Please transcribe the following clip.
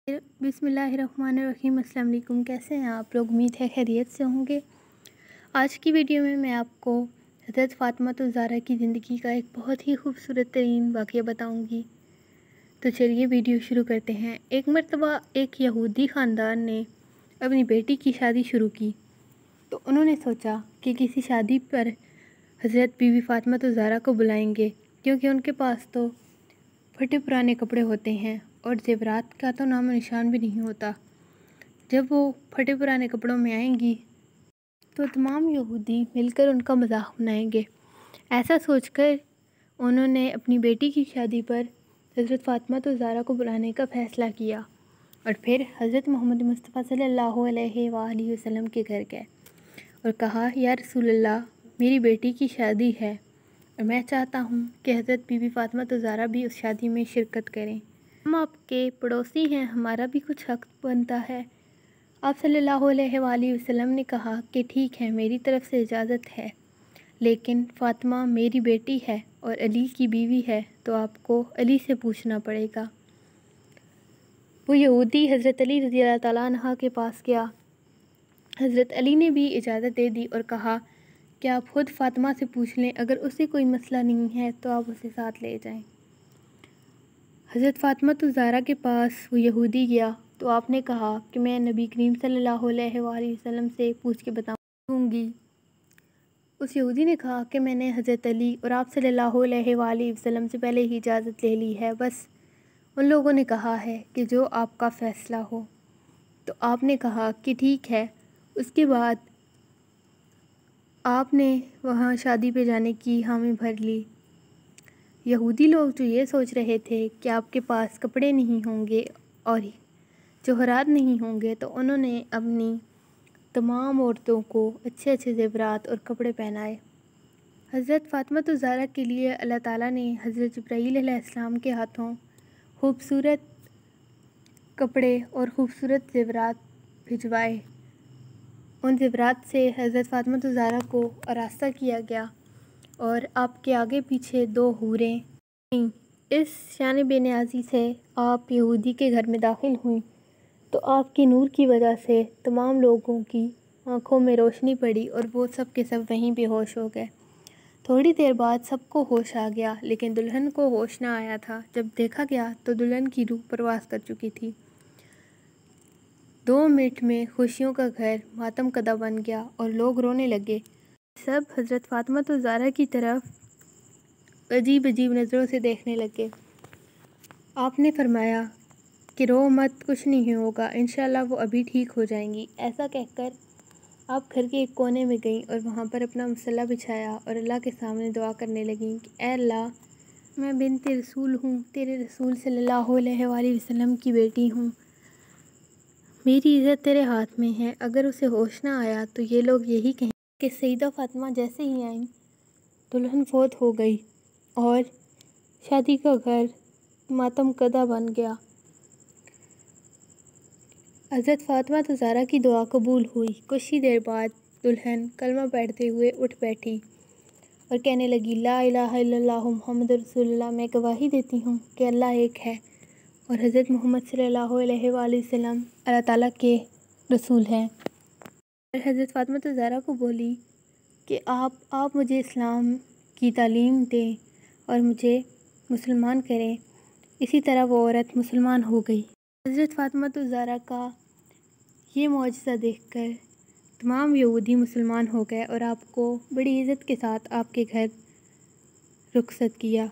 बिस्मिल्लाहिर्रहमानिर्रहीम। अस्सलाम वालेकुम। कैसे हैं आप लोग? उम्मीद है खैरियत से होंगे। आज की वीडियो में मैं आपको हज़रत फ़ातिमा ज़हरा की ज़िंदगी का एक बहुत ही खूबसूरत तरीन वाक़या बताऊंगी। तो चलिए वीडियो शुरू करते हैं। एक मरतबा एक यहूदी ख़ानदान ने अपनी बेटी की शादी शुरू की, तो उन्होंने सोचा कि किसी शादी पर हज़रत बीवी फ़ातिमा ज़हरा को बुलाएंगे, क्योंकि उनके पास तो फटे पुराने कपड़े होते हैं और ज़ेवरात का तो नामो निशान भी नहीं होता। जब वो फटे पुराने कपड़ों में आएंगी तो तमाम यहूदी मिलकर उनका मजाक बनाएंगे। ऐसा सोचकर उन्होंने अपनी बेटी की शादी पर हज़रत फ़ातिमा ज़हरा को बुलाने का फ़ैसला किया और फिर हज़रत मोहम्मद मुस्तफ़ा सल्लल्लाहु अलैहि वसल्लम के घर गए और कहा, या रसूलल्लाह, मेरी बेटी की शादी है और मैं चाहता हूँ कि हज़रत बीबी फ़ातिमा ज़हरा भी उस शादी में शिरकत करें। हम आपके पड़ोसी हैं, हमारा भी कुछ हक़ बनता है। आप सल्लल्लाहु अलैहि वसल्लम ने कहा कि ठीक है, मेरी तरफ़ से इजाज़त है, लेकिन फ़ातिमा मेरी बेटी है और अली की बीवी है, तो आपको अली से पूछना पड़ेगा। वो यहूदी हज़रत अली रज़ी अल्लाह तआला अन्हा के पास गया। हज़रत अली ने भी इजाज़त दे दी और कहा कि आप खुद फ़ातिमा से पूछ लें, अगर उसे कोई मसला नहीं है तो आप उसे साथ ले जाएं। हज़रत फ़ातिमा ज़हरा के पास वो यहूदी गया तो आपने कहा कि मैं नबी करीम सल्लल्लाहु अलैहि वसल्लम से पूछ के बताऊंगी। उस यहूदी ने कहा कि मैंने हज़रत अली और आप सल्लल्लाहु अलैहि वसल्लम से पहले ही इजाज़त ले ली है, बस उन लोगों ने कहा है कि जो आपका फ़ैसला हो। तो आपने कहा कि ठीक है। उसके बाद आपने वहाँ शादी पे जाने की हामी भर ली। यहूदी लोग जो ये सोच रहे थे कि आपके पास कपड़े नहीं होंगे और जोहरात नहीं होंगे, तो उन्होंने अपनी तमाम औरतों को अच्छे अच्छे ज़ेवरात और कपड़े पहनाए। हज़रत फ़ातिमा ज़हरा के लिए अल्लाह ताला ने हज़रत जिब्राईल अलैहिस्सलाम के हाथों खूबसूरत कपड़े और ख़ूबसूरत ज़ेवरात भिजवाए। उन ज़ेवरात से हज़रत फ़ातिमा ज़हरा को आरास्ता किया गया और आपके आगे पीछे 2 हूरें। इस शान बेनियाज़ी से आप यहूदी के घर में दाखिल हुई तो आपकी नूर की वजह से तमाम लोगों की आँखों में रोशनी पड़ी और वो सब के सब वहीं बेहोश हो गए। थोड़ी देर बाद सबको होश आ गया, लेकिन दुल्हन को होश ना आया था। जब देखा गया तो दुल्हन की रूह परवास कर चुकी थी। 2 मिनट में खुशियों का घर मातम कदा बन गया और लोग रोने लगे। सब हज़रत फ़ातिमा ज़हरा की तरफ अजीब अजीब नज़रों से देखने लगे। आपने फरमाया कि रो मत, कुछ नहीं होगा, इंशाअल्लाह वो अभी ठीक हो जाएंगी। ऐसा कहकर आप घर के एक कोने में गईं और वहाँ पर अपना मसल्ला बिछाया और अल्लाह के सामने दुआ करने लगीं कि ऐ अल्लाह, मैं बिन्ते रसूल हूँ, तेरे रसूल सल्लल्लाहु अलैहि वसल्लम की बेटी हूँ। मेरी इज़्ज़त तेरे हाथ में है। अगर उसे होश ना आया तो ये लोग यही कहें कि सईदा फ़ातिमा जैसे ही आईं दुल्हन फौत हो गई और शादी का घर मातम कदा बन गया। हज़रत फ़ातिमा ज़हरा की दुआ कबूल हुई। कुछ ही देर बाद दुल्हन कलमा पढ़ते हुए उठ बैठी और कहने लगी, ला इलाहा इल्लल्लाह मुहम्मद रसूलुल्लाह, मैं गवाही देती हूँ कि अल्लाह एक है और हज़रत मोहम्मद सल्लल्लाहु अलैहि वसल्लम अल्लाह ताला के रसूल हैं। और हज़रत फ़ातिमा ज़हरा को बोली कि आप मुझे इस्लाम की तालीम दें और मुझे मुसलमान करें। इसी तरह वो औरत मुसलमान हो गई। हज़रत फ़ातिमा ज़हरा का ये मौजज़ा देखकर तमाम यहूदी मुसलमान हो गए और आपको बड़ी इज़्ज़त के साथ आपके घर रुखसत किया।